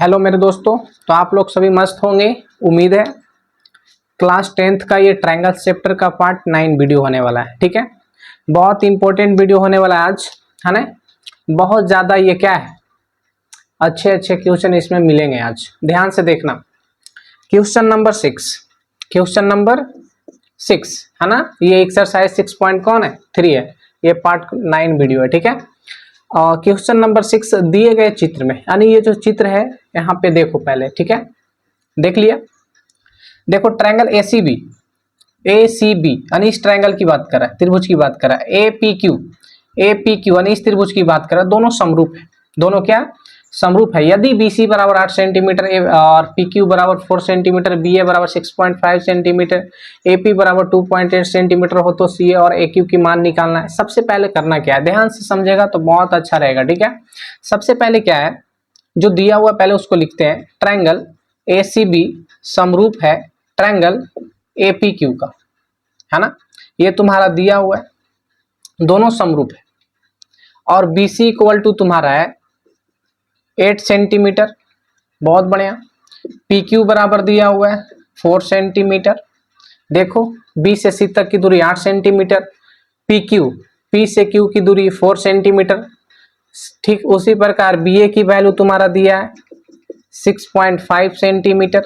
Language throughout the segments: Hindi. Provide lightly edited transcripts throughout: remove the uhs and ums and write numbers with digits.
हेलो मेरे दोस्तों, तो आप लोग सभी मस्त होंगे उम्मीद है। क्लास 10th का ये ट्रायंगल चैप्टर का पार्ट 9 वीडियो होने वाला है। ठीक है, बहुत इंपॉर्टेंट वीडियो होने वाला है आज, है ना। बहुत ज़्यादा ये क्या है, अच्छे अच्छे क्वेश्चन इसमें मिलेंगे आज, ध्यान से देखना। क्वेश्चन नंबर 6, क्वेश्चन नंबर 6 है ना। ये एक्सरसाइज 6 पॉइंट कौन है 3 है, ये पार्ट 9 वीडियो है। ठीक है, क्वेश्चन नंबर 6 दिए गए चित्र में, यानी ये जो चित्र है यहाँ पे देखो पहले। ठीक है, देख लिया। देखो ट्रायंगल एसीबी, एसीबी यानी इस ट्रायंगल की बात कर रहा है, त्रिभुज की बात कर रहा है। एपीक्यू, एपीक्यू यानी इस त्रिभुज की बात कर रहा है। दोनों समरूप है, दोनों क्या समरूप है। यदि बीसी बराबर 8 सेंटीमीटर और पीक्यू बराबर 4 सेंटीमीटर, बीए बराबर 6.5 सेंटीमीटर, एपी बराबर 2.8 सेंटीमीटर हो तो सीए और एक्यू की मान निकालना है। सबसे पहले करना क्या है, ध्यान से समझेगा तो बहुत अच्छा रहेगा। ठीक है, सबसे पहले क्या है, जो दिया हुआ पहले उसको लिखते हैं। ट्रायंगल एसीबी समरूप है ट्रायंगल एपीक्यू का, है ना। ये तुम्हारा दिया हुआ है, दोनों समरूप है। और बीसी इक्वल टू तुम्हारा है 8 सेंटीमीटर, बहुत बढ़िया। पी क्यू बराबर दिया हुआ है 4 सेंटीमीटर। देखो बी से सी तक की दूरी 8 सेंटीमीटर, पी क्यू, पी से क्यू की दूरी 4 सेंटीमीटर। ठीक उसी प्रकार बी ए की वैल्यू तुम्हारा दिया है 6.5 सेंटीमीटर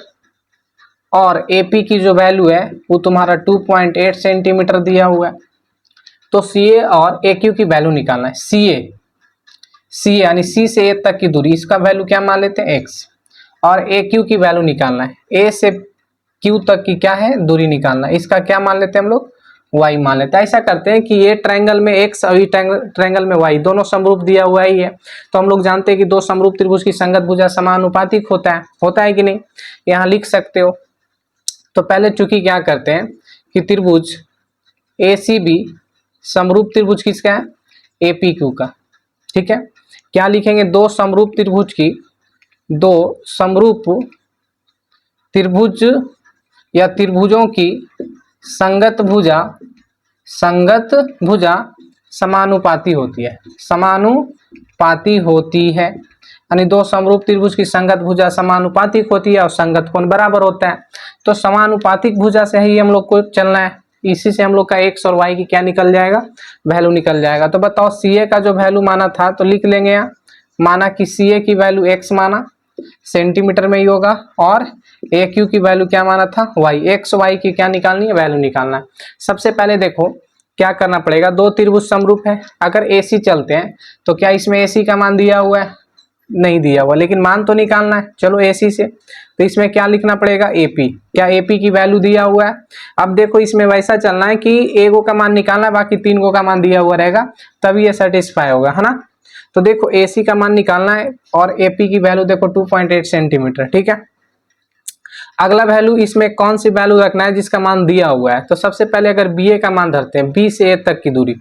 और ए पी की जो वैल्यू है वो तुम्हारा 2.8 सेंटीमीटर दिया हुआ है। तो सी ए और ए क्यू की वैल्यू निकालना है। सी यानी सी से ए तक की दूरी, इसका वैल्यू क्या मान लेते हैं x, और ए क्यू की वैल्यू निकालना है। ए से क्यू तक की क्या है दूरी निकालना है, इसका क्या मान लेते हैं हम लोग y मान लेते हैं। ऐसा करते हैं कि ये ट्रायंगल में x और ट्रायंगल में y दोनों समरूप दिया हुआ ही है। तो हम लोग जानते हैं कि दो समरूप त्रिभुज की संगत भुजा समानुपातिक होता है कि नहीं, यहाँ लिख सकते हो। तो पहले चूंकि क्या करते हैं कि त्रिभुज ACB समरूप त्रिभुज किसका है, APQ का। ठीक है, क्या लिखेंगे, दो समरूप त्रिभुज की, दो समरूप त्रिभुज या त्रिभुजों की संगत भुजा समानुपाती होती है, समानुपाती होती है। यानी दो समरूप त्रिभुज की संगत भुजा समानुपातिक होती है और संगत कोण बराबर होता है। तो समानुपातिक भुजा से ही हम लोग को चलना है, इसी से हम लोग का x और y की क्या निकल जाएगा, वैल्यू निकल जाएगा। तो बताओ सी ए का जो वैल्यू माना था तो लिख लेंगे यहाँ, माना कि सी ए की वैल्यू x माना, सेंटीमीटर में ही होगा, और ए क्यू की वैल्यू क्या माना था y, x y की क्या निकालनी है, वैल्यू निकालना है। सबसे पहले देखो क्या करना पड़ेगा, दो त्रिभुज समरूप है, अगर AC चलते हैं तो क्या इसमें AC का मान दिया हुआ है, नहीं दिया हुआ, लेकिन मान तो निकालना है। चलो AC से, तो इसमें क्या लिखना पड़ेगा AP, क्या AP की वैल्यू दिया हुआ है। अब देखो इसमें वैसा चलना है कि एगो का मान निकालना है, बाकी 3 गो का मान दिया हुआ रहेगा, तभी ये सेटिस्फाई होगा, है ना। तो देखो AC का मान निकालना है और AP की वैल्यू देखो 2.8 सेंटीमीटर। ठीक है, अगला वैल्यू इसमें कौन सी वैल्यू रखना है, जिसका मान दिया हुआ है। तो सबसे पहले अगर BA का मान धरते हैं, B से A तक की दूरी,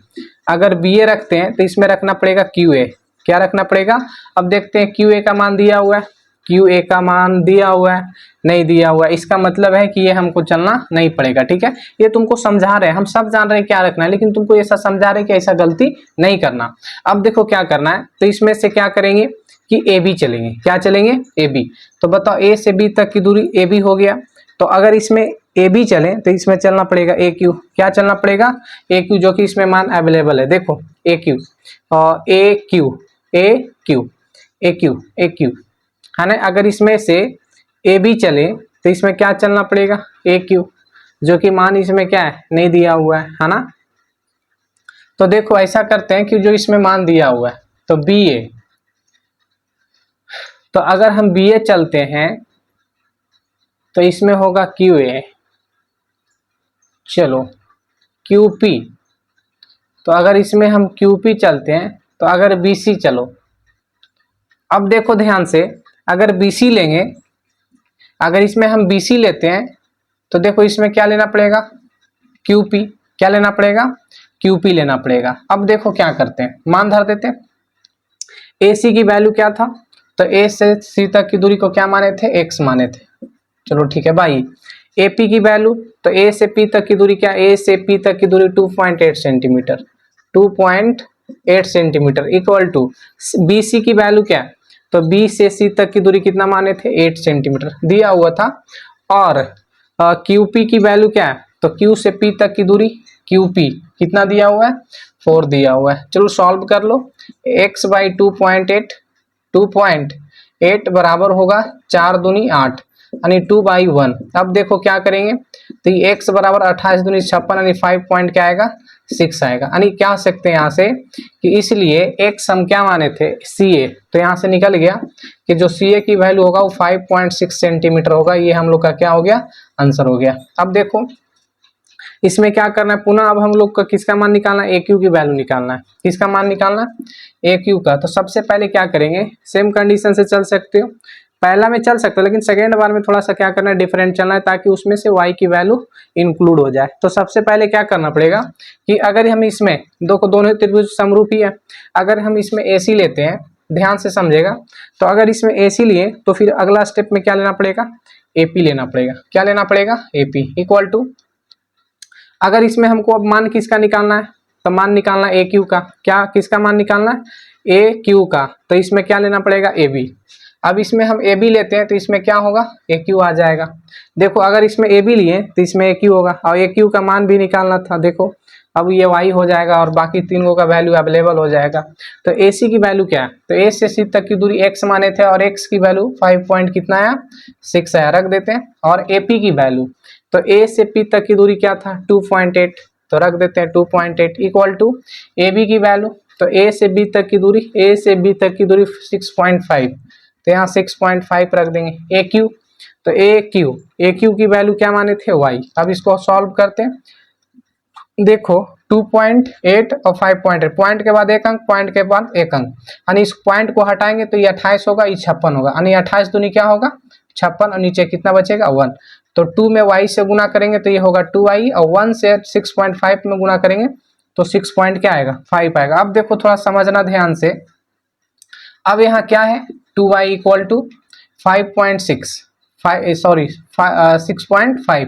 अगर BA रखते हैं तो इसमें रखना पड़ेगा QA, क्या रखना पड़ेगा। अब देखते हैं QA का मान दिया हुआ है, QA का मान दिया हुआ है, नहीं दिया हुआ है, इसका मतलब है कि ये हमको चलना नहीं पड़ेगा। ठीक है, ये तुमको समझा रहे हैं, हम सब जान रहे हैं क्या रखना है, लेकिन तुमको ऐसा समझा रहे हैं कि ऐसा गलती नहीं करना। अब देखो क्या करना है, तो इसमें से क्या करेंगे कि AB चलेंगे, क्या चलेंगे AB। तो बताओ A से B तक की दूरी AB हो गया, तो अगर इसमें AB चले तो इसमें चलना पड़ेगा AQ, क्या चलना पड़ेगा AQ, जो कि इसमें मान अवेलेबल है। देखो AQ और AQ है ना। अगर इसमें से AB चले तो इसमें क्या चलना पड़ेगा AQ, जो कि मान इसमें क्या है, नहीं दिया हुआ है ना। तो देखो ऐसा करते हैं कि जो इसमें मान दिया हुआ है तो BA, तो अगर हम BA चलते हैं तो इसमें होगा QA, चलो QP, तो अगर इसमें हम QP चलते हैं तो अगर BC चलो। अब देखो ध्यान से, अगर BC लेंगे, अगर इसमें हम BC लेते हैं तो देखो इसमें क्या लेना पड़ेगा QP, क्या लेना पड़ेगा QP लेना पड़ेगा। अब देखो क्या करते हैं, मान धर देते हैं। AC की वैल्यू क्या था, तो A से C तक की दूरी को क्या माने थे, x माने थे। चलो ठीक है भाई, AP की वैल्यू, तो A से P तक की दूरी क्या, A से P तक की दूरी 2.8 centimetre, 2.8 centimetre equal to BC की वैल्यू क्या, तो बी से सी तक की दूरी कितना माने थे 8 सेंटीमीटर दिया हुआ था। और क्यू पी की वैल्यू क्या है, तो क्यू से पी तक की दूरी क्यू पी कितना दिया हुआ है 4 दिया हुआ है। चलो सॉल्व कर लो। x बाई 2.8 बराबर होगा 4 दूनी 8 यानी 2/1। अब देखो क्या करेंगे, तो ये x बराबर 28 दूनी 56 यानी 5 पॉइंट क्या आएगा 6 आएगा। यानी क्या हो सकते हैं यहाँ से कि इसलिए x हम क्या माने थे CA, तो यहाँ से निकल गया कि जो CA की वैल्यू होगा वो 5.6 सेंटीमीटर होगा। ये हम लोग का क्या हो गया आंसर हो गया। अब देखो इसमें क्या करना है, पुनः अब हम लोग का किसका मान निकालना है, AQ की वैल्यू निकालना है। किसका मान निकालना है AQ का। तो सबसे पहले क्या करेंगे, सेम कंडीशन से चल सकते हो, पहला में चल सकते हो लेकिन सेकेंड बार में थोड़ा सा क्या करना है डिफरेंट चलना है ताकि उसमें से y की वैल्यू इंक्लूड हो जाए। तो सबसे पहले क्या करना पड़ेगा कि अगर हम इसमें दोनों त्रिभुज समरूप ही है, अगर हम इसमें AC लेते हैं, ध्यान से समझेगा, तो अगर इसमें AC लिए तो फिर अगला स्टेप में क्या लेना पड़ेगा AP लेना पड़ेगा। क्या लेना पड़ेगा AP इक्वल टू, अगर इसमें हमको अब मान किसका निकालना है, तो मान निकालना है AQ का। क्या किसका मान निकालना है AQ का, तो इसमें क्या लेना पड़ेगा AB। अब इसमें हम AB लेते हैं तो इसमें क्या होगा AQ आ जाएगा। देखो अगर इसमें AB लिए तो इसमें AQ होगा और AQ का मान भी निकालना था। देखो अब ये y हो जाएगा और बाकी तीनों का वैल्यू अवेलेबल हो जाएगा। तो AC की वैल्यू क्या है, तो A से C तक की दूरी x माने थे और x की वैल्यू 5 पॉइंट कितना आया 6 आया, रख देते हैं। और AP की वैल्यू, तो A से P तक की दूरी क्या था 2.8, तो रख देते हैं 2.8 इक्वल टू AB की वैल्यू, तो A से B तक की दूरी 6.5, तो यहाँ 6.5 रख देंगे। AQ, तो AQ की वैल्यू क्या माने थे y। अब इसको सॉल्व करते हैं। देखो 2.8 और 5.8, पॉइंट के बाद एक अंक, पॉइंट के बाद एक अंक, यानी इस पॉइंट को हटाएंगे तो ये 28 होगा, ये 56 होगा, यानी 28 दूनी क्या होगा 56 और नीचे कितना बचेगा 1। तो 2 में y से गुना करेंगे तो ये होगा 2y और 1 से 6.5 में गुना करेंगे तो 6 पॉइंट क्या आएगा 5 आएगा। अब देखो थोड़ा समझना ध्यान से, अब यहाँ क्या है 2y इक्वल टू 5.6 6.5।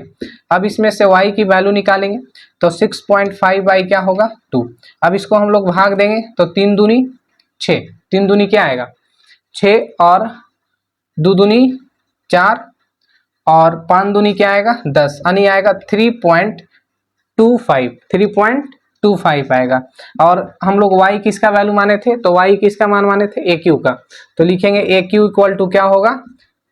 अब इसमें से y की वैल्यू निकालेंगे तो 6.5 क्या होगा 2। अब इसको हम लोग भाग देंगे तो 3 दूनी 6, 3 दूनी क्या आएगा 6 और 2 दूनी 4 और 5 दूनी क्या आएगा 10, यानी आएगा 3.25 आएगा। और हम लोग y किसका वैल्यू माने थे, तो y किसका मान माने थे AQ का, तो लिखेंगे AQ इक्वल टू क्या होगा,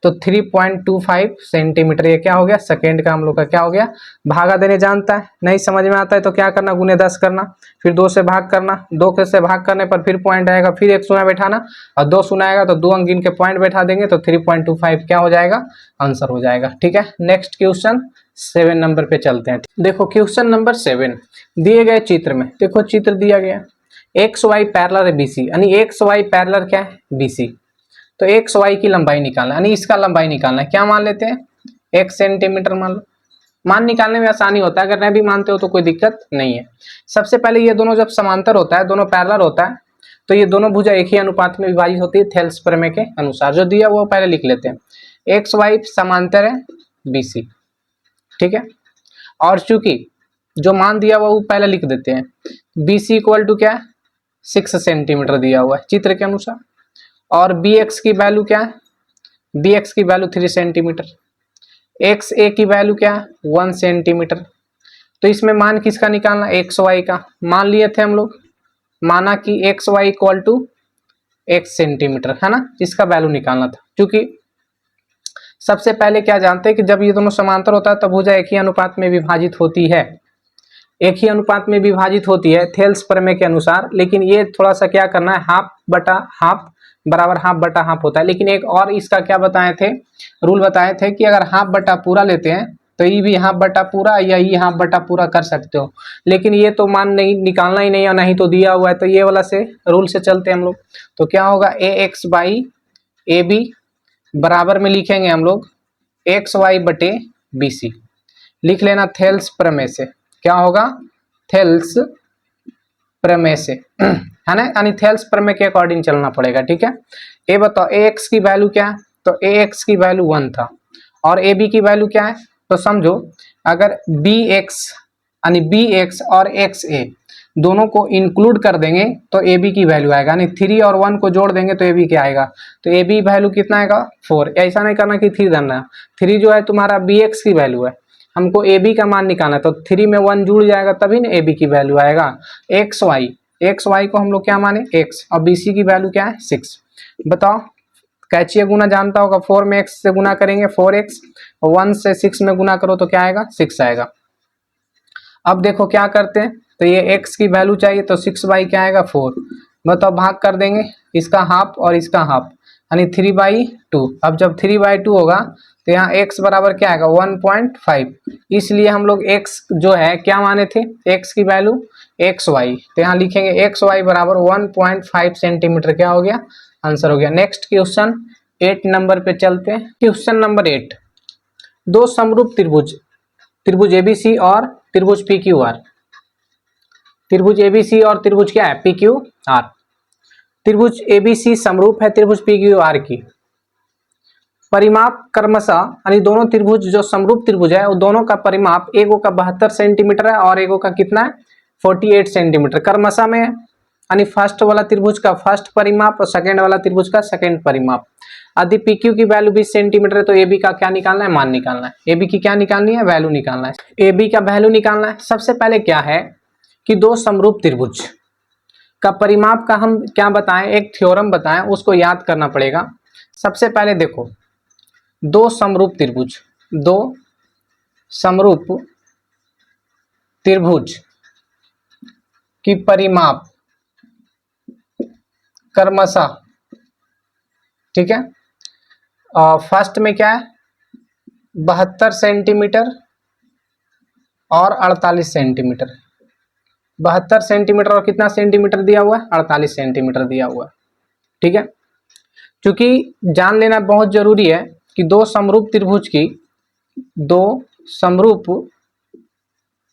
तो 3.25 सेंटीमीटर। ये क्या हो गया सेकेंड का हम लोग का क्या हो गया। भागा देने जानता है, नहीं समझ में आता है तो क्या करना गुने 10 करना, फिर 2 से भाग करना, 2 से भाग करने पर फिर पॉइंट आएगा, फिर एक शून्य बैठाना और 2 शून्य आएगा तो 2 अंक गिन के पॉइंट बैठा देंगे तो 3.25 क्या हो जाएगा आंसर हो जाएगा। ठीक है, नेक्स्ट क्वेश्चन 7 नंबर पे चलते हैं। देखो क्वेश्चन नंबर 7 दिए गए चित्र में, देखो चित्र दिया गया XY पैरेलल है BC, यानी XY पैरेलल क्या है BC। तो XY की लंबाई निकालना, यानी इसका लंबाई निकालना है। क्या मान लेते हैं 1 सेंटीमीटर मान लो। मान निकालने में आसानी होता है, अगर नहीं भी मानते हो तो कोई दिक्कत नहीं है। सबसे पहले ये दोनों जब समांतर होता है, दोनों पैरेलल होता है, तो ये दोनों भुजा एक ही अनुपात में विभाजित होती है थेल्स प्रमेय के अनुसार। जो दिया वो पहले लिख लेते हैं, XY समांतर है BC, ठीक है। और चूंकि जो मान दिया हुआ वो पहले लिख देते हैं, BC इक्वल टू क्या है 6 सेंटीमीटर दिया हुआ है चित्र के अनुसार। और BX की वैल्यू क्या है, BX की वैल्यू 3 सेंटीमीटर, XA की वैल्यू क्या है 1 सेंटीमीटर। तो इसमें मान किसका निकालना XY का। मान लिए थे हम लोग, माना कि XY इक्वल टू 1 सेंटीमीटर है ना, इसका वैल्यू निकालना था। क्योंकि सबसे पहले क्या जानते हैं कि जब ये दोनों समांतर होता है तब भुजा एक ही अनुपात में विभाजित होती है, एक ही अनुपात में विभाजित होती है थेल्स प्रमेय के अनुसार। लेकिन ये थोड़ा सा क्या करना है, हाफ बटा हाफ बराबर हाफ बटा हाफ होता है। लेकिन एक और इसका क्या बताए थे, रूल बताए थे कि अगर हाफ बटा पूरा लेते हैं तो ये भी हाफ बटा पूरा या ये हाफ बटा पूरा कर सकते हो। लेकिन ये तो मान नहीं निकालना ही नहीं, और नहीं तो दिया हुआ है, तो ये वाला से रूल से चलते हैं हम लोग। तो क्या होगा AX बाई AB बराबर में लिखेंगे हम लोग XY बटे BC। लिख लेना थेल्स प्रमेय से, क्या होगा थेल्स प्रमेय से है ना, यानी थेल्स प्रमेय के अकॉर्डिंग चलना पड़ेगा। ठीक है, ये बताओ AX की वैल्यू क्या है, तो AX की वैल्यू 1 था और AB की वैल्यू क्या है। तो समझो अगर BX यानी BX और XA दोनों को इंक्लूड कर देंगे तो ए बी की वैल्यू आएगा, यानी 3 और 1 को जोड़ देंगे तो ए बी क्या आएगा, तो ए बी वैल्यू कितना आएगा 4। ऐसा नहीं करना कि 3 करना, 3 जो है तुम्हारा बी एक्स की वैल्यू है, हमको ए बी का मान निकालना है, तो 3 में 1 जुड़ जाएगा तभी ना ए बी की वैल्यू आएगा। एक्स वाई को हम लोग क्या माने एक्स, और बी सी की वैल्यू क्या है 6। बताओ कैचिए गुना जानता होगा, 4 में एक्स से गुना करेंगे 4x, 1 से 6 में गुना करो तो क्या आएगा 6 आएगा। अब देखो क्या करते हैं, तो ये x की वैल्यू चाहिए तो 6 क्या आएगा 4। बताओ भाग कर देंगे इसका हाफ और इसका हाफ, यानी 3/2। अब जब 3/2 होगा तो यहाँ x बराबर क्या आएगा 1.5, इसलिए हम लोग x जो है क्या माने थे, x की वैल्यू xy, तो यहाँ लिखेंगे xy बराबर 1.5 सेंटीमीटर, क्या हो गया आंसर हो गया। नेक्स्ट क्वेश्चन 8 नंबर पे चलते हैं। क्वेश्चन नंबर 8, दो समरूप त्रिभुज एबीसी और त्रिभुज पीक्यूआर, त्रिभुज एबीसी और त्रिभुज क्या है पीक्यूआर। त्रिभुज एबीसी समरूप है त्रिभुज पीक्यूआर की, परिमाप क्रमशः, यानी दोनों त्रिभुज जो समरूप त्रिभुज है वो दोनों का परिमाप, एगो का 72 सेंटीमीटर है और एगो का कितना है 48 सेंटीमीटर क्रमशः में, यानी फर्स्ट वाला त्रिभुज का फर्स्ट परिमाप और सेकंड वाला त्रिभुज का सेकंड परिमाप। यदि पी क्यू की वैल्यू 20 सेंटीमीटर है तो ए बी का क्या निकालना है, मान निकालना है। ए बी की क्या निकालनी है, वैल्यू निकालना है। ए बी का वैल्यू निकालना है। सबसे पहले क्या है कि दो समरूप त्रिभुज का परिमाप का हम क्या बताएं, एक थ्योरम बताएं, उसको याद करना पड़ेगा। सबसे पहले देखो दो समरूप त्रिभुज की परिमाप क्रमशः, ठीक है, फर्स्ट में क्या है 72 सेंटीमीटर और 48 सेंटीमीटर, 72 सेंटीमीटर और कितना सेंटीमीटर दिया हुआ है 48 सेंटीमीटर दिया हुआ है, ठीक है। क्योंकि जान लेना बहुत जरूरी है कि दो समरूप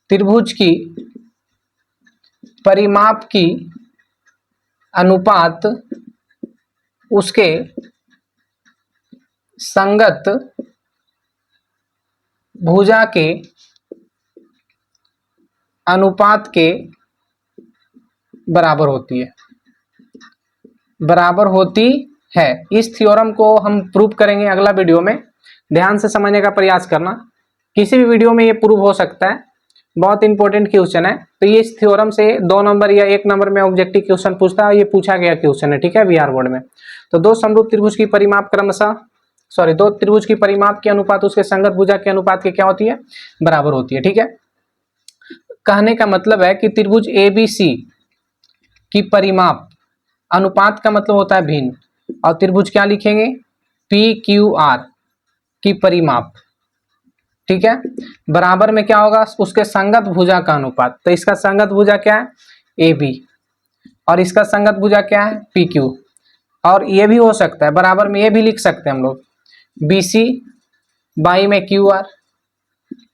त्रिभुज की परिमाप की अनुपात उसके संगत भुजा के अनुपात के बराबर होती है। इस थ्योरम को हम प्रूव करेंगे अगला वीडियो में, ध्यान से समझने का प्रयास करना। किसी भी वीडियो में ये प्रूव हो सकता है, बहुत इंपॉर्टेंट क्वेश्चन है। तो ये इस थ्योरम से 2 नंबर या 1 नंबर में ऑब्जेक्टिव क्वेश्चन पूछता है, ये पूछा गया क्वेश्चन है, ठीक है, बिहार बोर्ड में। तो दो समरूप त्रिभुज की परिमाप दो त्रिभुज की परिमाप के अनुपात उसके संगत भुजा के अनुपात के क्या होती है, बराबर होती है, ठीक है। कहने का मतलब है कि त्रिभुज एबीसी की परिमाप, अनुपात का मतलब होता है भिन्न, और त्रिभुज क्या लिखेंगे पी क्यू आर की परिमाप, ठीक है, बराबर में क्या होगा उसके संगत भुजा का अनुपात। तो इसका संगत भुजा क्या है ए बी और इसका संगत भुजा क्या है पी क्यू, और ये भी हो सकता है बराबर में ये भी लिख सकते हैं हम लोग बी सी बाई में क्यू आर,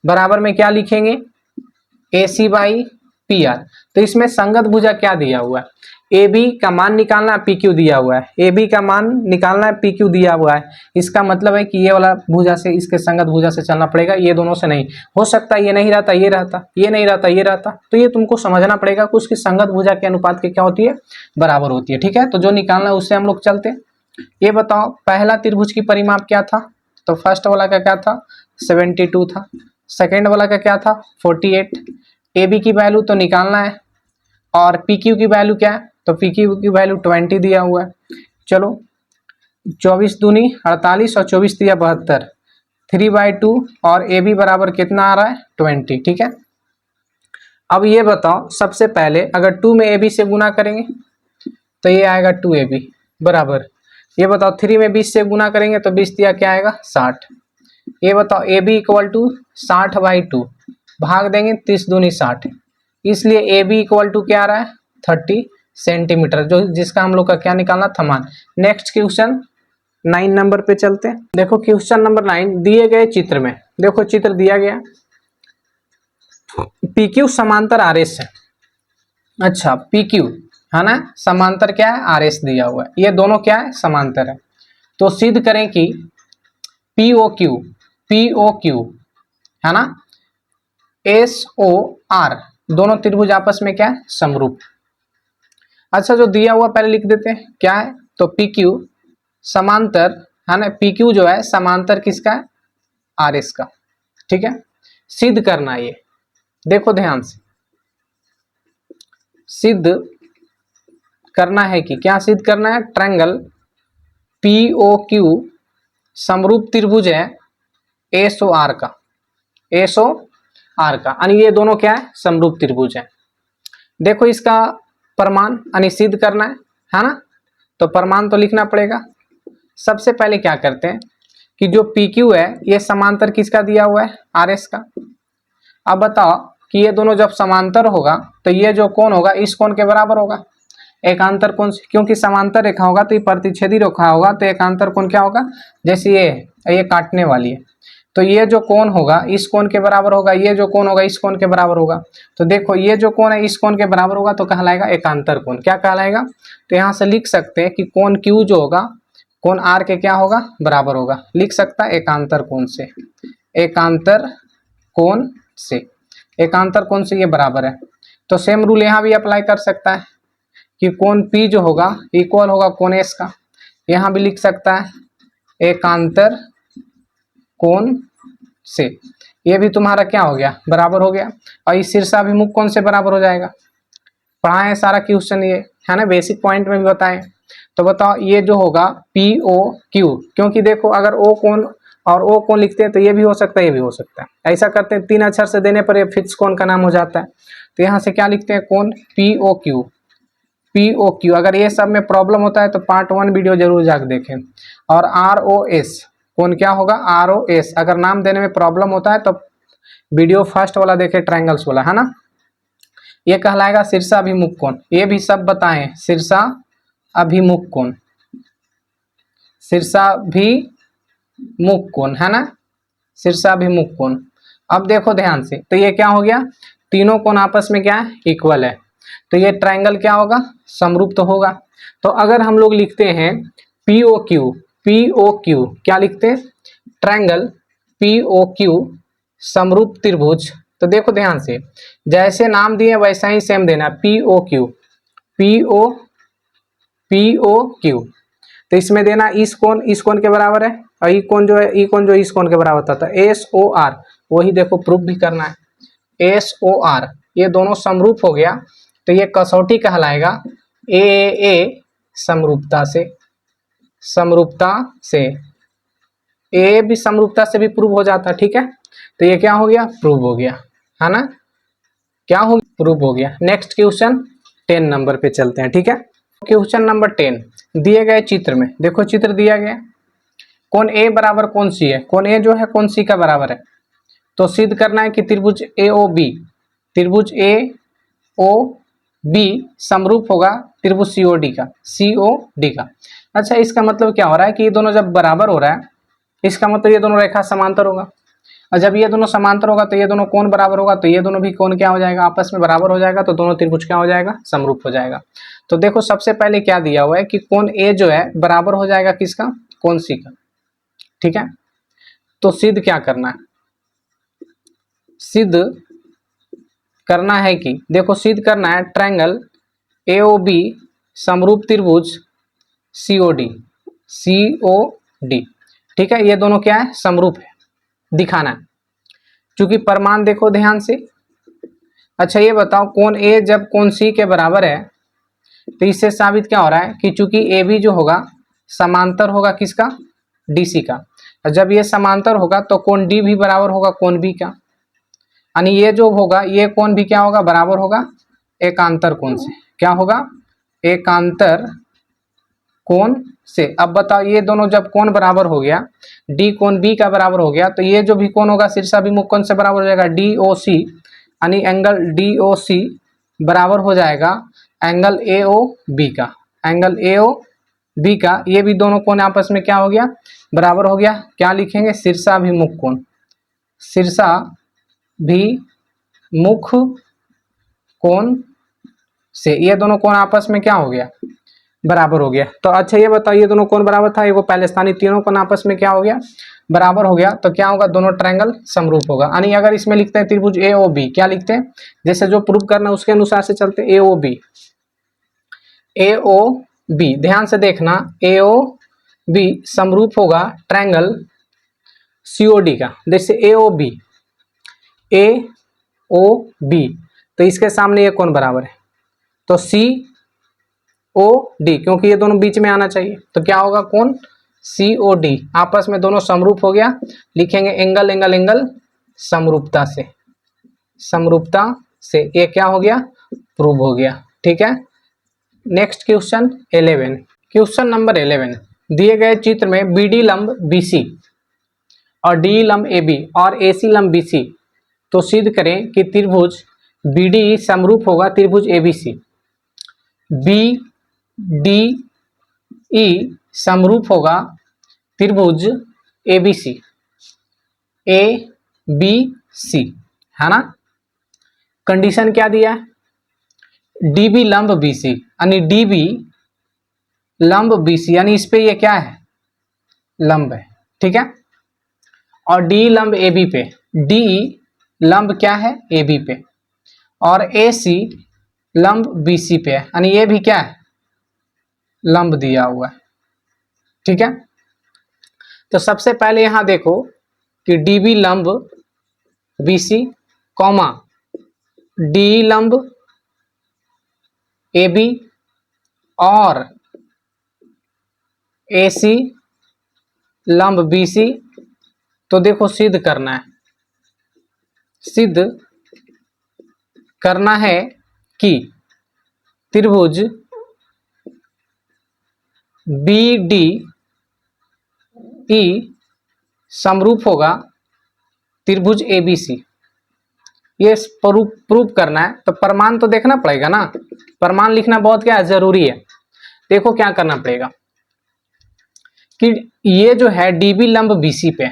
बराबर में क्या लिखेंगे ए सी बाई पी आर। तो इसमें संगत भुजा क्या दिया हुआ है, ए बी का मान निकालना है, पी क्यू दिया हुआ है, ए बी का मान निकालना है, पी क्यू दिया हुआ है। इसका मतलब है कि ये वाला भुजा से इसके संगत भुजा से चलना पड़ेगा, ये दोनों से नहीं हो सकता, ये नहीं रहता ये रहता, ये नहीं रहता ये रहता। तो ये तुमको समझना पड़ेगा कि उसकी संगत भुजा के अनुपात की क्या होती है, बराबर होती है, ठीक है। तो जो निकालना है उससे हम लोग चलते। ये बताओ पहला त्रिभुज की परिमाप क्या था, तो फर्स्ट वाला का क्या था 72 था, सेकेंड वाला का क्या था 48। ए बी की वैल्यू तो निकालना है, और पी क्यू की वैल्यू क्या है, तो पी क्यू की वैल्यू 20 दिया हुआ है। चलो 24 दूनी 48 और 24 दिया 72, 3/2, और ए बी बराबर कितना आ रहा है 20, ठीक है। अब ये बताओ सबसे पहले अगर 2 में ए बी से गुना करेंगे तो ये आएगा 2ab बराबर, ये बताओ 3 में 20 से गुना करेंगे तो 20 दिया क्या आएगा 60। ये बताओ ए बी इक्वल टू 60/2, भाग देंगे 30 दूनी 60, इसलिए ए बी इक्वल टू क्या आ रहा है 30 सेंटीमीटर, जो जिसका हम लोग का क्या निकालना था मान। नेक्स्ट क्वेश्चन 9 नंबर पे चलते हैं। देखो क्वेश्चन नंबर 9 दिए गए चित्र में, देखो चित्र दिया गया पी क्यू समांतर आर एस है, अच्छा पी क्यू है ना, समांतर क्या है आर एस दिया हुआ है, ये दोनों क्या है समांतर है। तो सिद्ध करें कि पी ओ क्यू है ना, एस ओ आर दोनों त्रिभुज आपस में क्या है, समरूप। अच्छा, जो दिया हुआ पहले लिख देते हैं, क्या है, तो पी क्यू समांतर है ना, पी क्यू जो है समांतर किसका है, आर एस का। ठीक है, सिद्ध करना है ये, देखो ध्यान से, सिद्ध करना है कि क्या सिद्ध करना है, ट्रायंगल पी ओ क्यू समरूप त्रिभुज है एस ओ आर का, एस ओ आर का, यानी ये दोनों क्या है, समरूप त्रिभुज है। देखो इसका प्रमाण यानी सिद्ध करना है ना, तो प्रमाण तो लिखना पड़ेगा। सबसे पहले क्या करते हैं कि जो पी क्यू है ये समांतर किसका दिया हुआ है, आर एस का। अब बताओ कि ये दोनों जब समांतर होगा तो ये जो कोण होगा इस कोण के बराबर होगा, एकांतर कोण से, क्योंकि समांतर रेखा होगा तो ये प्रतिच्छेदी रेखा होगा, तो एकांतर कोण क्या होगा, जैसे ये काटने वाली है, तो ये जो कोण होगा इस कोण के बराबर होगा, ये जो कोण होगा इस कोण के बराबर होगा। तो देखो ये जो कोण है इस कोण के बराबर होगा तो कहलाएगा एकांतर कोण। क्या कहलाएगा, तो यहाँ से लिख सकते हैं कि कोण क्यू जो होगा कोण आर के क्या होगा, बराबर होगा, लिख सकता है एकांतर कोण से, एकांतर कोण से, एकांतर कोण से ये बराबर है। तो सेम रूल यहाँ भी अप्लाई कर सकता है कि कोण पी जो होगा इक्वल होगा कोण एस का, यहाँ भी लिख सकता है एकांतर कोण से, ये भी तुम्हारा क्या हो गया, बराबर हो गया। और इस शीर्षाभिमुख कोण से बराबर हो जाएगा। पढ़ाए सारा क्वेश्चन ये है ना, बेसिक पॉइंट में भी बताएं। तो बताओ ये जो होगा पी ओ क्यू, क्योंकि देखो अगर ओ कोण और ओ कोण लिखते हैं तो ये भी हो सकता है ये भी हो सकता है, ऐसा करते हैं 3 अक्षर से देने पर ये फिक्स कोण का नाम हो जाता है। तो यहाँ से क्या लिखते हैं, कोण P O Q, P O Q. अगर ये सब में प्रॉब्लम होता है तो पार्ट 1 वीडियो जरूर जाकर देखें। और आर ओ एस, कोण क्या होगा, आर ओ एस, अगर नाम देने में प्रॉब्लम होता है तो वीडियो फर्स्ट वाला देखें, ट्रायंगल्स वाला, है ना। ये कहलाएगा शीर्षाभिमुख कोण, ये भी सब बताएं, शीर्षाभिमुख कोण, शीर्षाभिमुख कोण है ना, शीर्षाभिमुख कोण। अब देखो ध्यान से, तो ये क्या हो गया, तीनों कोण आपस में क्या है, इक्वल है, तो ये ट्रायंगल क्या होगा, समरूप तो होगा। तो अगर हम लोग लिखते हैं P O Q, P O Q क्या लिखते हैं, ट्रायंगल पी ओ क्यू समरूप त्रिभुज, तो देखो ध्यान से, जैसे नाम दिए वैसा ही सेम देना, P O Q, P O Q. तो इसमें देना इस कोण के बराबर है, और ई कोण जो है, ई कोण जो इस कोण के बराबर था, एस ओ आर, वही देखो प्रूफ भी करना है, एस ओ आर, ये दोनों समरूप हो गया, तो ये कसौटी कहलाएगा ए समरूपता से, समरूपता से, ए भी समरूपता से भी प्रूव हो जाता, ठीक है। तो ये क्या हो गया, प्रूव हो गया, है ना, क्या हो गया, प्रूव हो गया। नेक्स्ट क्वेश्चन 10 नंबर पे चलते हैं, ठीक है। क्वेश्चन नंबर 10 दिए गए चित्र में, देखो चित्र दिया गया, कोण ए बराबर कोण सी है, कोण ए जो है कोण सी का बराबर है, तो सिद्ध करना है कि त्रिभुज ए ओ बी, त्रिभुज ए ओ बी समरूप होगा त्रिभुज सी ओ डी का, सी ओ डी का। अच्छा, इसका मतलब क्या हो रहा है कि ये दोनों जब बराबर हो रहा है, इसका मतलब ये दोनों रेखा समांतर होगा, और जब ये दोनों समांतर होगा तो ये दोनों कोण बराबर होगा, तो ये दोनों भी कोण क्या हो जाएगा, आपस में बराबर हो जाएगा, तो दोनों त्रिभुज क्या हो जाएगा, समरूप हो जाएगा। तो देखो सबसे पहले क्या दिया हुआ है कि कोण ए जो है बराबर हो जाएगा किसका, कोण सी का, ठीक है। तो सिद्ध क्या करना है, सिद्ध करना है कि देखो सिद्ध करना है ट्रायंगल ए ओ बी समरूप त्रिभुज सी ओ डी, सी ओ डी, ठीक है। ये दोनों क्या है, समरूप है, दिखाना है, क्योंकि प्रमाण देखो ध्यान से। अच्छा ये बताओ, कोण ए जब कोण सी के बराबर है तो इससे साबित क्या हो रहा है कि चूंकि ए बी जो होगा समांतर होगा किसका, डी सी का, और जब ये समांतर होगा तो कोण डी भी बराबर होगा कोण बी का, यानी ये जो होगा ये कोण भी क्या होगा, बराबर होगा एकांतर कोण से, क्या होगा, एकांतर कोण से। अब बताओ ये दोनों जब कोण बराबर हो गया, डी कोण बी का बराबर हो गया, तो ये जो भी कोण होगा शीर्षाभिमुख कोण से बराबर हो जाएगा, डी ओ सी, यानी एंगल डी ओ सी बराबर हो जाएगा एंगल ए ओ बी का, एंगल ए ओ बी का। ये भी दोनों कोण आपस में क्या हो गया, बराबर हो गया। क्या लिखेंगे, शीर्षाभिमुख कोण, शीर्षाभिमुख कोण से ये दोनों कोण आपस में क्या हो गया, बराबर हो गया। तो अच्छा ये बताओ, ये दोनों कौन बराबर था? ये वो पैलेस्तानी, तीनों को आपस में क्या हो गया? बराबर हो गया। तो क्या होगा? दोनों ट्रायंगल समरूप होगा। यानी अगर इसमें लिखते हैं त्रिभुज ए ओ बी, क्या लिखते हैं? जैसे जो प्रूव करना उसके अनुसार से चलते हैं। ए ओ बी, ए ओ बी, ध्यान से देखना, ए ओ बी समरूप होगा ट्रायंगल सीओडी का। जैसे ए ओ बी, ए ओ बी, तो इसके सामने ये कौन बराबर है? तो सी ओ डी, क्योंकि ये दोनों बीच में आना चाहिए। तो क्या होगा? कौन? सी ओ डी, आपस में दोनों समरूप हो गया। लिखेंगे एंगल एंगल एंगल समरूपता से, समरूपता से ये क्या हो गया? प्रूव हो गया। ठीक है। नेक्स्ट क्वेश्चन 11, क्वेश्चन नंबर 11, दिए गए चित्र में बीडी लंब बीसी और डी लंब AB और AC लंब BC, तो सिद्ध करें कि त्रिभुज BD समरूप होगा त्रिभुज ABC, BDE समरूप होगा त्रिभुज ABC, ABC, है ना। कंडीशन क्या दिया है? DB लंब BC, यानी DB लंब BC, यानी इस पे ये क्या है? लंब है। ठीक है। और D लंब AB पे, DE लंब क्या है? AB पे, और AC लंब BC पे है, यानी ये भी क्या है? लंब दिया हुआ है। ठीक है। तो सबसे पहले यहां देखो कि DB लंब BC, कॉमा DE लंब AB और AC लंब BC, तो देखो सिद्ध करना है, सिद्ध करना है कि त्रिभुज BDE समरूप होगा त्रिभुज ABC। ये प्रूफ करना है, तो प्रमाण तो देखना पड़ेगा ना। प्रमाण लिखना बहुत क्या है? जरूरी है। देखो क्या करना पड़ेगा कि ये जो है DB लंब BC पे,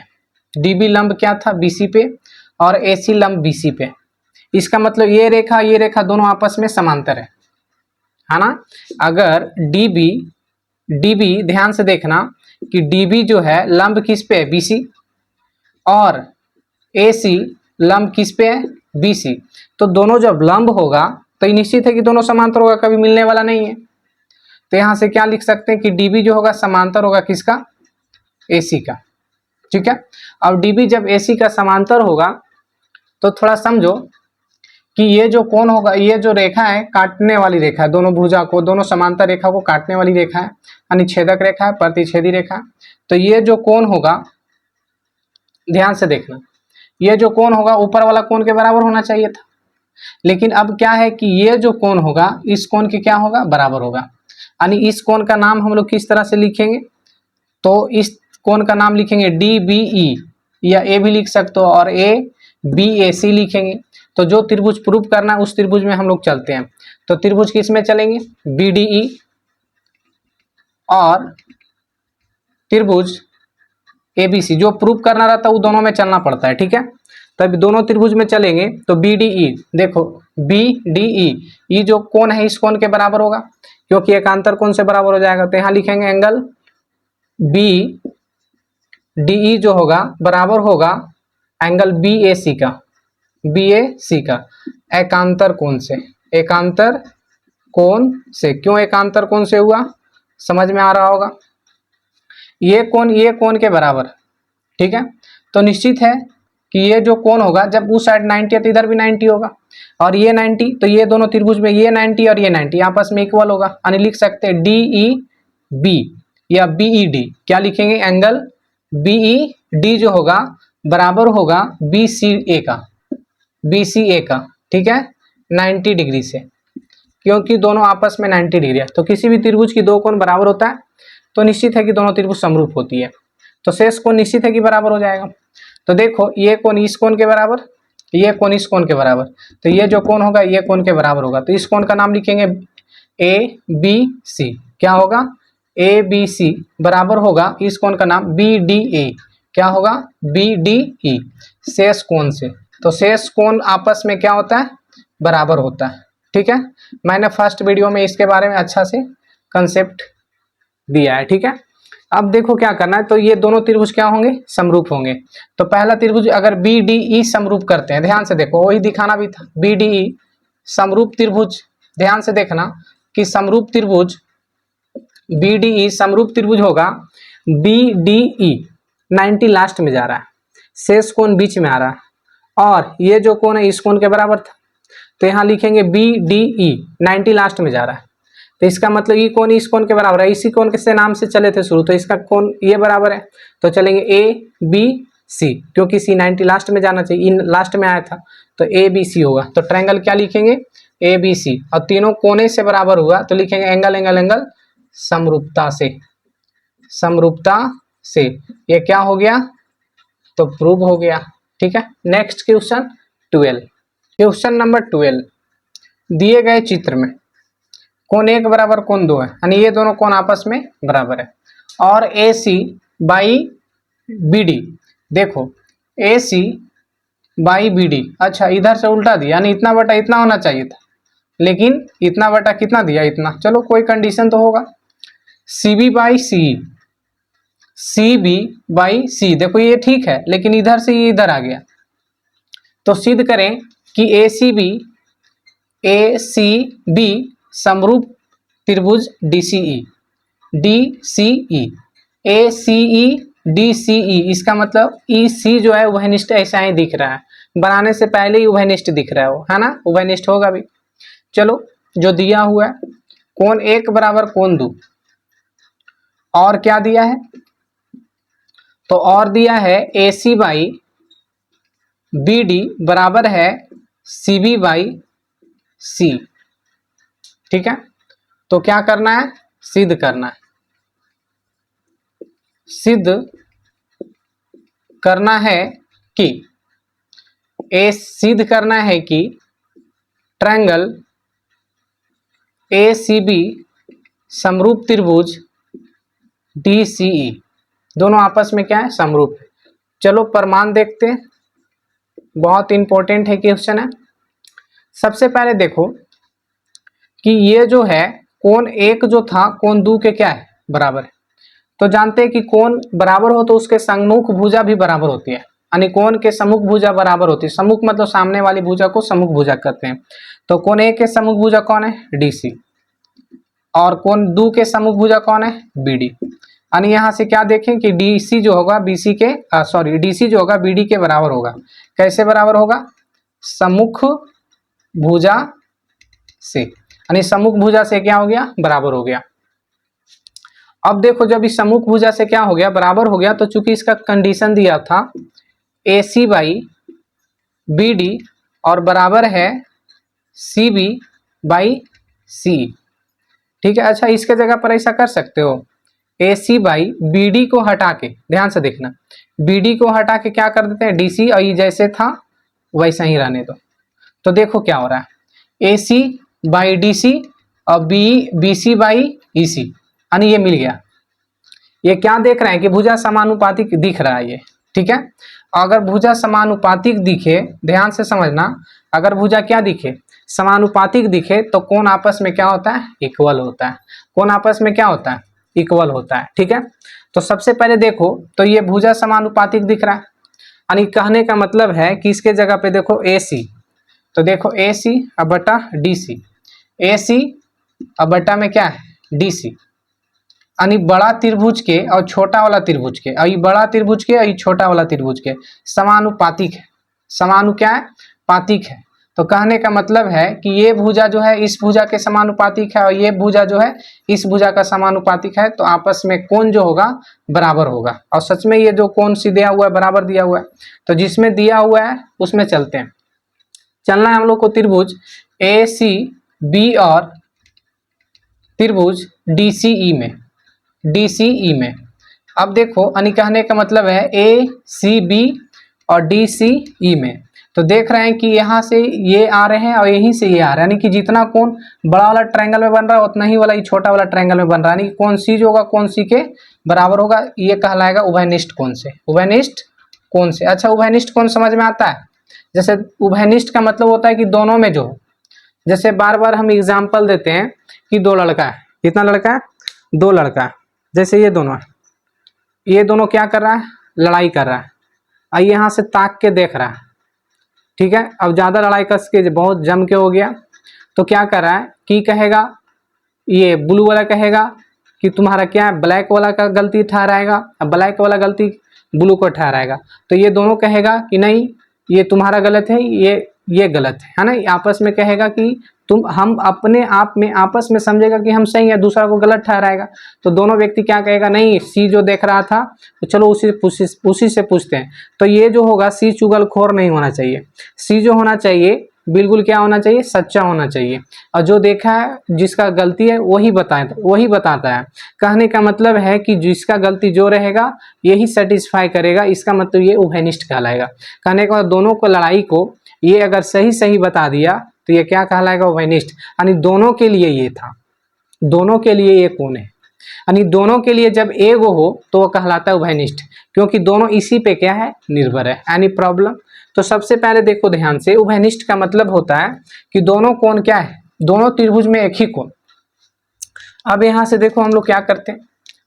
DB लंब क्या था? BC पे, और AC लंब BC पे। इसका मतलब ये रेखा दोनों आपस में समांतर है ना। अगर DB ध्यान से देखना कि DB जो है लंब किस पे है? BC, और AC लंब किस पे है? BC। तो दोनों जब लंब होगा तो निश्चित है कि दोनों समांतर होगा, कभी मिलने वाला नहीं है। तो यहां से क्या लिख सकते हैं कि DB जो होगा समांतर होगा किसका? AC का। ठीक है। अब DB जब AC का समांतर होगा तो थोड़ा समझो कि ये जो कोण होगा, ये जो रेखा है काटने वाली रेखा है, दोनों भुजा को, दोनों समांतर रेखा को काटने वाली रेखा है, यानी छेदक रेखा है, प्रतिच्छेदी रेखा है। तो ये जो कोण होगा, ध्यान से देखना, ये जो कोण होगा ऊपर वाला कोण के बराबर होना चाहिए था। लेकिन अब क्या है कि ये जो कोण होगा इस कोण के क्या होगा? बराबर होगा। यानी इस कोण का नाम हम लोग किस तरह से लिखेंगे? तो इस कोण का नाम लिखेंगे DBE, या A भी लिख सकते हो, और ABAC लिखेंगे। तो जो त्रिभुज प्रूव करना है उस त्रिभुज में हम लोग चलते हैं। तो त्रिभुज किस में चलेंगे? BDE और त्रिभुज ABC, जो प्रूव करना रहता है वो दोनों में चलना पड़ता है। ठीक है। तब दोनों त्रिभुज में चलेंगे तो BDE, देखो BDE, ये जो कोण है इस कोण के बराबर होगा, क्योंकि एकांतर कोण से बराबर हो जाएगा। तो यहां लिखेंगे एंगल BDE जो होगा बराबर होगा एंगल BAC का, BAC का, एकांतर कोण से, एकांतर कोण से। क्यों एकांतर कोण से हुआ? समझ में आ रहा होगा। ये कोण के बराबर। ठीक है। तो निश्चित है कि ये जो कोण होगा, जब उस साइड 90 है तो इधर भी 90 होगा, और ये 90, तो ये दोनों त्रिभुज में ये 90 और ये 90 आपस में इक्वल होगा। यानी लिख सकते हैं DEB या BED। क्या लिखेंगे? एंगल BED जो होगा बराबर होगा BCA का, BCA का। ठीक है, 90 डिग्री से, क्योंकि दोनों आपस में 90 डिग्री है। तो किसी भी त्रिभुज की दो कोण बराबर होता है तो निश्चित है कि दोनों त्रिभुज समरूप होती है। तो शेष कोण निश्चित है कि बराबर हो जाएगा। तो देखो ये कोण इस कोण के बराबर, ये कोण इस कोण के बराबर, तो ये जो कोण होगा ये कोण के बराबर होगा। तो इस कोण का नाम लिखेंगे ABC। क्या होगा? ABC बराबर होगा इस कोण का नाम BDA। क्या होगा? BDE, शेष कोण से। तो शेष कोण आपस में क्या होता है? बराबर होता है। ठीक है। मैंने फर्स्ट वीडियो में इसके बारे में अच्छा से कंसेप्ट दिया है, ठीक है। अब देखो क्या करना है, तो ये दोनों त्रिभुज क्या होंगे, समरूप होंगे। तो पहला त्रिभुज अगर बी डी ई समरूप करते हैं, ध्यान से देखो, वही दिखाना भी था, बी डी ई समरूप त्रिभुज, ध्यान से देखना कि समरूप त्रिभुज बी डी ई समरूप त्रिभुज होगा, बी डी ई 90 लास्ट में जा रहा है, शेष कोण बीच में आ रहा है, और ये जो कोण है इस कोण के बराबर था, तो यहाँ लिखेंगे बी डी ई 90 लास्ट में जा रहा है, तो इसका मतलब ये कोण इस कोण के बराबर है, इसी कोण के से नाम से चले थे शुरू, तो इसका कोण ये बराबर है, तो चलेंगे ए बी सी, क्योंकि सी 90 लास्ट में जाना चाहिए, इन लास्ट में आया था, तो ए बी सी होगा। तो ट्रायंगल क्या लिखेंगे, ए बी सी, और तीनों कोने से बराबर हुआ तो लिखेंगे एंगल एंगल एंगल समरूपता से, समरूपता से, ये क्या हो गया, तो प्रूव हो गया, ठीक है। नेक्स्ट क्वेश्चन 12, क्वेश्चन नंबर 12, दिए गए चित्र में कोण 1 बराबर कोण 2 है, यानी ये दोनों कोण आपस में बराबर है, और ए सी बाई बी डी, देखो ए सी बाई बी डी, अच्छा इधर से उल्टा दिया, यानी इतना बटा इतना होना चाहिए था, लेकिन इतना बटा कितना दिया, इतना, चलो कोई कंडीशन तो होगा। C B by C, C B by C, देखो ये ठीक है, लेकिन इधर से ये इधर आ गया, तो सिद्ध करें कि ए सी बी समरूप त्रिभुज डी सी ई, डी सी ई, ए सी ई डी सी ई, इसका मतलब ई सी जो है उभयनिष्ठ ऐसा ही दिख रहा है, बनाने से पहले ही उभयनिष्ठ दिख रहा है वो, है ना, उभयनिष्ठ होगा भी। चलो जो दिया हुआ है कोण 1 बराबर कोण 2, और क्या दिया है, तो और दिया है ए सी बाई बी डी बराबर है सी बी बाई सी, ठीक है। तो क्या करना है, सिद्ध करना है, सिद्ध करना है कि सिद्ध करना है कि ट्रायंगल ए सी बी समरूप त्रिभुज डी सी ई, दोनों आपस में क्या है, समरूप है। चलो प्रमाण देखते हैं, बहुत इंपॉर्टेंट है क्वेश्चन है। सबसे पहले देखो कि ये जो है कोण 1 जो था कोण 2 के क्या है, बराबर है, तो जानते हैं कि कोण बराबर हो तो उसके सम्मुख भुजा भी बराबर होती है, यानी कोण के सम्मुख भुजा बराबर होती है, सम्मुख मतलब सामने वाली भुजा को सम्मुख भुजा कहते हैं। तो कोण 1 के सम्मुख भुजा कौन है, डी सी, और कोण 2 के सम्मुख भुजा कौन है, बी डी, यानी यहाँ से क्या देखें कि डी सी जो होगा बी सी के डी सी जो होगा बी डी के बराबर होगा, कैसे बराबर होगा, सम्मुख भुजा से, यानी सम्मुख भुजा से क्या हो गया, बराबर हो गया। अब देखो जब इस सम्मुख भुजा से क्या हो गया, बराबर हो गया, तो चूंकि इसका कंडीशन दिया था ए सी बाई बी डी और बराबर है सी बी बाई सी, ठीक है। अच्छा इसके जगह पर ऐसा कर सकते हो, ए सी बाई बी डी को हटा के, ध्यान से देखना, बी डी को हटा के क्या कर देते हैं, डी सी, और ये जैसे था वैसा ही रहने दो। तो देखो क्या हो रहा है, ए सी बाई डी सी और बी सी बाई ई सी, यानी ये मिल गया। ये क्या देख रहे हैं कि भुजा समानुपातिक दिख रहा है ये, ठीक है। अगर भुजा समानुपातिक दिखे, ध्यान से समझना, अगर भुजा क्या दिखे, समानुपातिक दिखे, तो कोण आपस में क्या होता है, इक्वल होता है, कोण आपस में क्या होता है, इक्वल होता है, ठीक है। तो सबसे पहले देखो, तो ये भुजा समानुपातिक दिख रहा है, यानी कहने का मतलब है कि इसके जगह पे देखो ए सी, तो देखो ए सी अब बटा डी सी, ए सी अब बटा में क्या है, डी सी, यानी बड़ा त्रिभुज के और छोटा वाला त्रिभुज के, और ये बड़ा त्रिभुज के और ये छोटा वाला त्रिभुज के समानुपातिक है, समानु क्या है, पातिक है। तो कहने का मतलब है कि ये भुजा जो है इस भुजा के समानुपातिक है, और ये भुजा जो है इस भुजा का समानुपातिक है, तो आपस में कोण जो होगा बराबर होगा। और सच में ये जो कोण सी दिया हुआ है बराबर दिया हुआ है, तो जिसमें दिया हुआ है उसमें चलते हैं। चलना है हम लोग को त्रिभुज ए सी बी और त्रिभुज डी सी ई में, डी सी ई में। अब देखो यानी कहने का मतलब है ए सी बी और डी सी ई में, तो देख रहे हैं कि यहाँ से ये आ रहे हैं और यहीं से ये आ रहे हैं, यानी कि जितना कोण बड़ा वाला ट्रायंगल में बन रहा है उतना ही वाला ये छोटा वाला ट्रायंगल में बन रहा है, यानी कि कोण सी जो होगा कोण सी के बराबर होगा, ये कहलाएगा उभयनिष्ठ कोण से, उभयनिष्ठ कोण से। अच्छा उभयनिष्ठ कोण समझ में आता है, जैसे उभयनिष्ठ का मतलब होता है कि दोनों में जो, जैसे बार बार हम एग्जाम्पल देते हैं कि दो लड़का है, कितना लड़का है, 2 लड़का है। जैसे ये दोनों क्या कर रहा है, लड़ाई कर रहा है, और यहाँ से ताक के देख रहा है, ठीक है। अब ज़्यादा लड़ाई कस के बहुत जम के हो गया, तो क्या कर रहा है कि कहेगा, ये ब्लू वाला कहेगा कि तुम्हारा क्या है, ब्लैक वाला का गलती ठहराएगा, अब ब्लैक वाला गलती ब्लू को ठहराएगा। तो ये दोनों कहेगा कि नहीं ये तुम्हारा गलत है, ये गलत है ना। आपस में कहेगा कि हम अपने आप में आपस में समझेगा कि हम सही है, दूसरा को गलत ठहराएगा। तो दोनों व्यक्ति क्या कहेगा, नहीं सी जो देख रहा था तो चलो उसी से पूछते हैं। तो ये जो होगा सी चुगलखोर नहीं होना चाहिए, सी जो होना चाहिए बिल्कुल क्या होना चाहिए, सच्चा होना चाहिए। और जो देखा है जिसका गलती है वही बताता है। कहने का मतलब है कि जिसका गलती जो रहेगा यही सेटिस्फाई करेगा, इसका मतलब ये उभयनिष्ठ कहलाएगा। कहने का दोनों को लड़ाई को ये अगर सही बता दिया तो ये क्या कहलाएगा, उभयनिष्ठ। यानी दोनों के लिए ये था, दोनों के लिए ये कौन है, यानी दोनों के लिए जब एगो हो तो वो कहलाता है उभयनिष्ठ, क्योंकि दोनों इसी पे क्या है, निर्भर है। Any problem. तो सबसे पहले देखो ध्यान से, उभयनिष्ठ का मतलब होता है कि दोनों कोण क्या है, दोनों त्रिभुज में एक ही कोण। अब यहाँ से देखो हम लोग क्या करते हैं,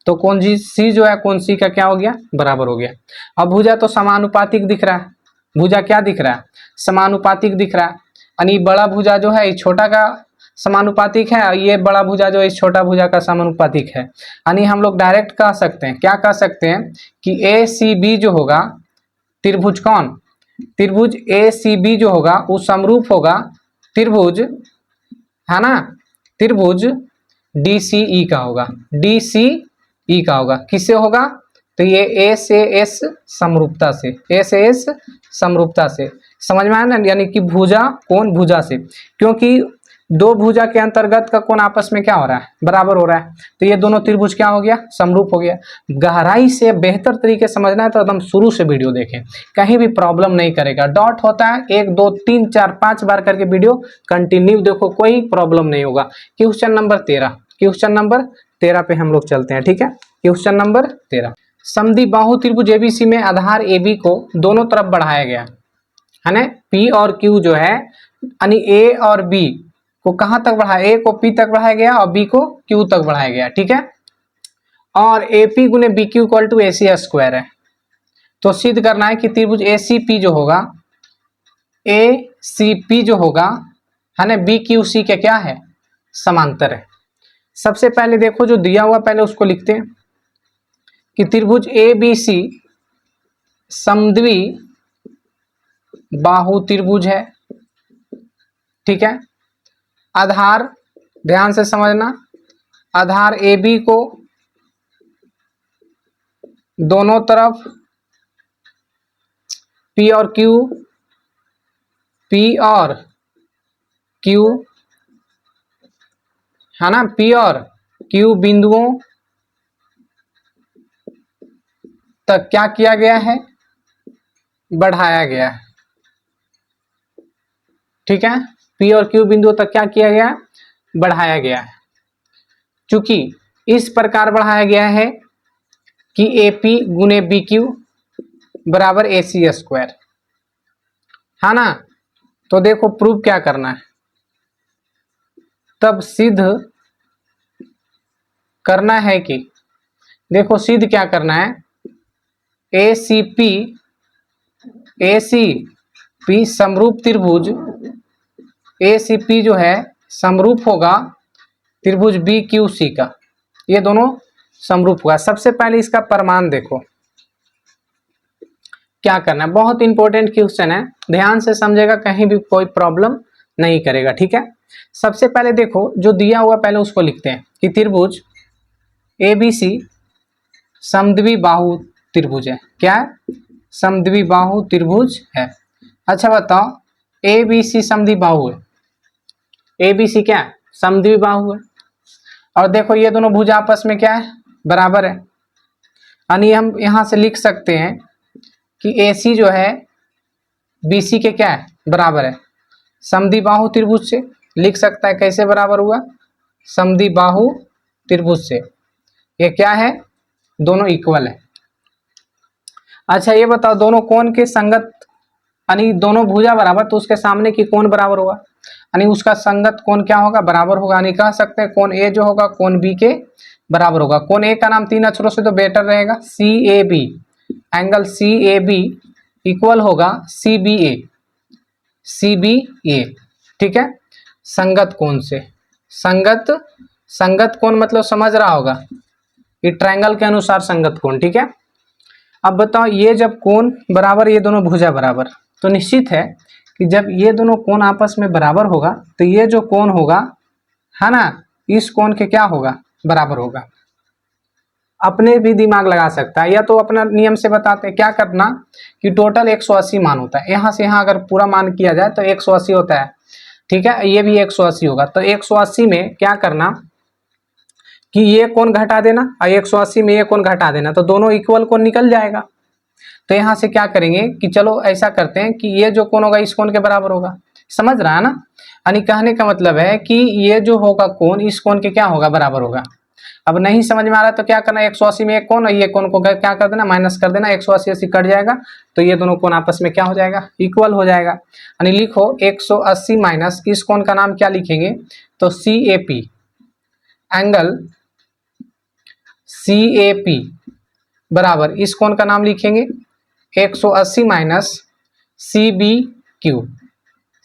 तो कोण जी सी जो है कोण सी का क्या हो गया, बराबर हो गया। अब भुजा तो समानुपातिक दिख रहा है, भुजा क्या दिख रहा है, समानुपातिक दिख रहा है। यानी बड़ा भुजा जो है इस छोटा का समानुपातिक है, ये बड़ा भुजा जो इस छोटा भुजा का समानुपातिक है। यानी हम लोग डायरेक्ट कह सकते हैं, क्या कह सकते हैं कि ए सी बी जो होगा त्रिभुज कौन, त्रिभुज ए सी बी जो होगा वो समरूप होगा त्रिभुज, है ना, त्रिभुज डी सी ई का होगा, डी सी ई का होगा। किससे होगा, तो ये ए से एस समरूपता से, ए से एस समरूपता से, समझ में आया ना। यानी कि भुजा कोण भुजा से, क्योंकि दो भुजा के अंतर्गत का कोण आपस में क्या हो रहा है, बराबर हो रहा है। तो ये दोनों त्रिभुज क्या हो गया, समरूप हो गया। गहराई से बेहतर तरीके समझना है तो एकदम शुरू से वीडियो देखें, कहीं भी प्रॉब्लम नहीं करेगा। डॉट होता है 1 2 3 4 5 बार करके वीडियो कंटिन्यू देखो, कोई प्रॉब्लम नहीं होगा। क्वेश्चन नंबर 13, क्वेश्चन नंबर 13 पे हम लोग चलते हैं, ठीक है। क्वेश्चन नंबर 13, समद्वि बाहु त्रिभुज एबीसी में आधार AB को दोनों तरफ बढ़ाया गया है ना। P और Q जो है, यानी A और B को कहां तक बढ़ाया, A को P तक बढ़ाया गया और B को Q तक बढ़ाया गया, ठीक है। और AP गुने BQ equal to AC square है। तो सिद्ध करना है कि त्रिभुज ACP जो होगा, ACP जो होगा है ना, BQC के क्या है, समांतर है। सबसे पहले देखो जो दिया हुआ पहले उसको लिखते हैं कि त्रिभुज ABC समद्वि बाहु त्रिभुज है, ठीक है। आधार ध्यान से समझना, आधार AB को दोनों तरफ P और Q है ना, P और Q बिंदुओं तक क्या किया गया है, बढ़ाया गया है, ठीक है। P और Q बिंदुओं तक क्या किया गया, बढ़ाया गया है। चूंकि इस प्रकार बढ़ाया गया है कि AP गुने BQ बराबर AC स्क्वायर, है ना। तो देखो प्रूफ क्या करना है, तब सिद्ध करना है कि देखो सिद्ध क्या करना है, ACP समरूप त्रिभुज, ACP जो है समरूप होगा त्रिभुज BQC का, ये दोनों समरूप होगा। सबसे पहले इसका प्रमाण देखो क्या करना है, बहुत इंपॉर्टेंट क्वेश्चन है, ध्यान से समझेगा, कहीं भी कोई प्रॉब्लम नहीं करेगा, ठीक है। सबसे पहले देखो जो दिया हुआ पहले उसको लिखते हैं कि त्रिभुज ABC समद्वि बाहु त्रिभुज है, क्या है, समद्वि बाहु त्रिभुज है। अच्छा बताओ ABC समद्वि बाहु है, ABC क्या है, समद्वि बाहु है। और देखो ये दोनों भुजा आपस में क्या है, बराबर है। यानी हम यहां से लिख सकते हैं कि AC जो है BC के क्या है, बराबर है। समद्वि बाहु त्रिभुज से लिख सकता है, कैसे बराबर हुआ, समद्वि बाहु त्रिभुज से, ये क्या है, दोनों इक्वल है। अच्छा ये बताओ दोनों कोण के संगत, यानी दोनों भुजा बराबर तो उसके सामने की कोण बराबर होगा। यानी उसका संगत कोण क्या होगा, बराबर होगा। यानी कह सकते हैं कोण ए जो होगा कोण बी के बराबर होगा। कोण ए का नाम 3 अक्षरों से तो बेटर रहेगा, C A B, angle C A B equal होगा सी बी ए, सी बी ए, ठीक है। संगत कोण से, संगत कोण मतलब समझ रहा होगा, ये ट्रायंगल के अनुसार संगत कोण, ठीक है। अब बताओ ये जब कोण बराबर, ये दोनों भुजा बराबर, तो निश्चित है कि जब ये दोनों कोण आपस में बराबर होगा तो ये जो कोण होगा है ना, इस कोण के क्या होगा, बराबर होगा। अपने भी दिमाग लगा सकता है, या तो अपना नियम से बताते हैं। क्या करना कि टोटल 180 मान होता है, यहाँ से यहाँ अगर पूरा मान किया जाए तो 180 होता है, ठीक है। ये भी 180 होगा, तो 180 में क्या करना कि ये कोण घटा देना और 180 में ये कोण घटा देना, तो दोनों इक्वल कोण निकल जाएगा। तो यहाँ से क्या करेंगे कि चलो ऐसा करते हैं कि ये जो कोण होगा इस कोण के बराबर होगा, समझ रहा है ना। यानी कहने का मतलब है कि ये जो होगा कोण इस कोण के क्या होगा, बराबर होगा। अब नहीं समझ में आ रहा तो क्या करना, 180 में एक कोण और ये कोण को क्या कर देना, माइनस कर देना, 180 80 कट जाएगा तो ये दोनों कोण आपस में क्या हो जाएगा, इक्वल हो जाएगा। यानी लिखो 180 माइनस इस कोण का नाम क्या लिखेंगे, तो C A P, angle C A P बराबर इस कोण का नाम लिखेंगे 180 minus C B Q,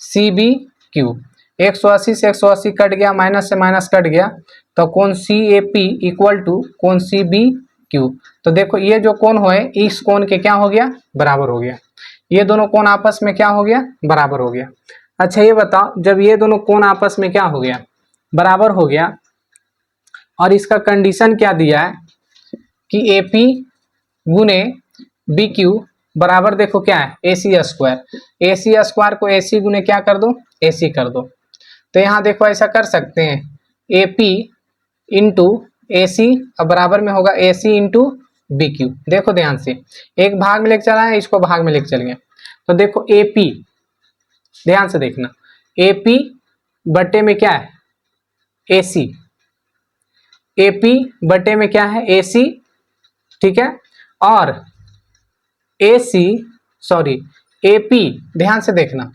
C B Q. 180 से 180 कट गया, माइनस से माइनस कट गया, तो कोण सी ए पी इक्वल टू कोण सी बी क्यू। तो देखो ये जो कोण है इस कोण के क्या हो गया, बराबर हो गया। ये दोनों कोण आपस में क्या हो गया, बराबर हो गया। अच्छा ये बताओ, जब ये दोनों कोण आपस में क्या हो गया, बराबर हो गया, और इसका कंडीशन क्या दिया है कि ए पी गुने बी क्यू बराबर, देखो क्या है, ए सी स्क्वायर। ए सी स्क्वायर को ए सी गुने क्या कर दो, ए सी कर दो। तो यहाँ देखो ऐसा कर सकते हैं, ए पी इंटू ए सी अब बराबर में होगा ए सी इंटू बी क्यू। देखो ध्यान से, एक भाग में लेके चला है, इसको भाग में लेके चलेंगे। तो देखो ए पी, ध्यान से देखना, ए पी बटे में क्या है, ए सी, ए पी बटे में क्या है, ए सी, ठीक है। और ए सी सॉरी ए पी, ध्यान से देखना,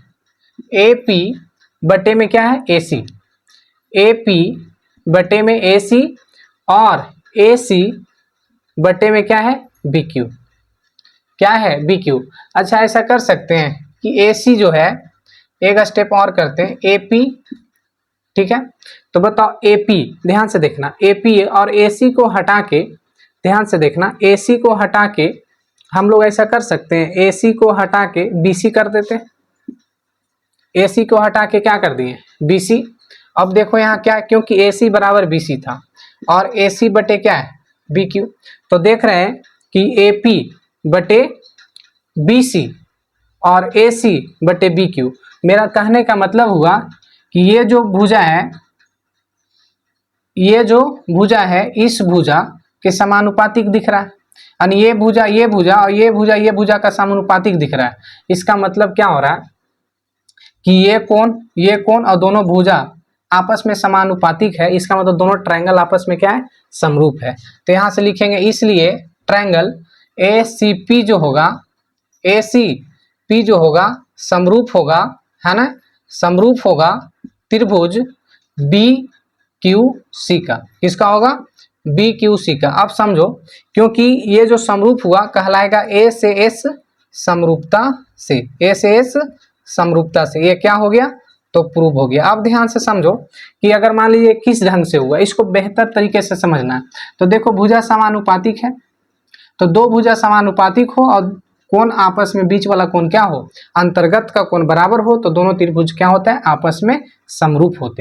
ए पी बटे में क्या है, ए सी, ए पी बटे में ए सी, और ए सी बटे में क्या है, बी क्यू, क्या है, बी क्यू। अच्छा ऐसा कर सकते हैं कि ए सी जो है, एक स्टेप और करते हैं, ए पी, ठीक है। तो बताओ ए पी, ध्यान से देखना, ए पी और ए सी को हटा के, ध्यान से देखना, ए सी को हटा के हम लोग ऐसा कर सकते हैं, ए सी को हटा के बी सी कर देते हैं। ए सी को हटा के क्या कर दिए, बी सी। अब देखो यहाँ क्या, क्योंकि ए सी बराबर बी सी था और ए सी बटे क्या है, बी क्यू। तो देख रहे हैं कि ए पी बटे बी सी और ए सी बटे बी क्यू। मेरा कहने का मतलब हुआ कि ये जो भुजा है, ये जो भुजा है इस भुजा के समानुपातिक दिख रहा है। यानी ये भुजा और ये भुजा का समानुपातिक दिख रहा है। इसका मतलब क्या हो रहा है कि ये कोण और दोनों भुजा आपस में समानुपातिक है। इसका मतलब दोनों ट्रायंगल आपस में क्या है, समरूप है। तो यहाँ से लिखेंगे, इसलिए ट्रायंगल ए सी पी जो होगा, ए सी पी जो होगा समरूप होगा, है ना, समरूप होगा त्रिभुज बी क्यू सी का। किसका होगा, बी क्यू सी का। अब समझो, क्योंकि ये जो समरूप हुआ कहलाएगा ए से एस समरूपता से, ए से एस समरूपता से। ये क्या हो गया, तो प्रूव हो गया। अब ध्यान से समझो कि अगर मान लीजिए किस ढंग से हुआ, इसको बेहतर तरीके से समझना है। तो देखो भुजा समानुपातिक है, तो दो भुजा समानुपातिक हो और कोण आपस में, बीच वाला कोण क्या हो, अंतर्गत का कोण बराबर हो, तो दोनों त्रिभुज क्या होता है, आपस में समरूप होते हैं।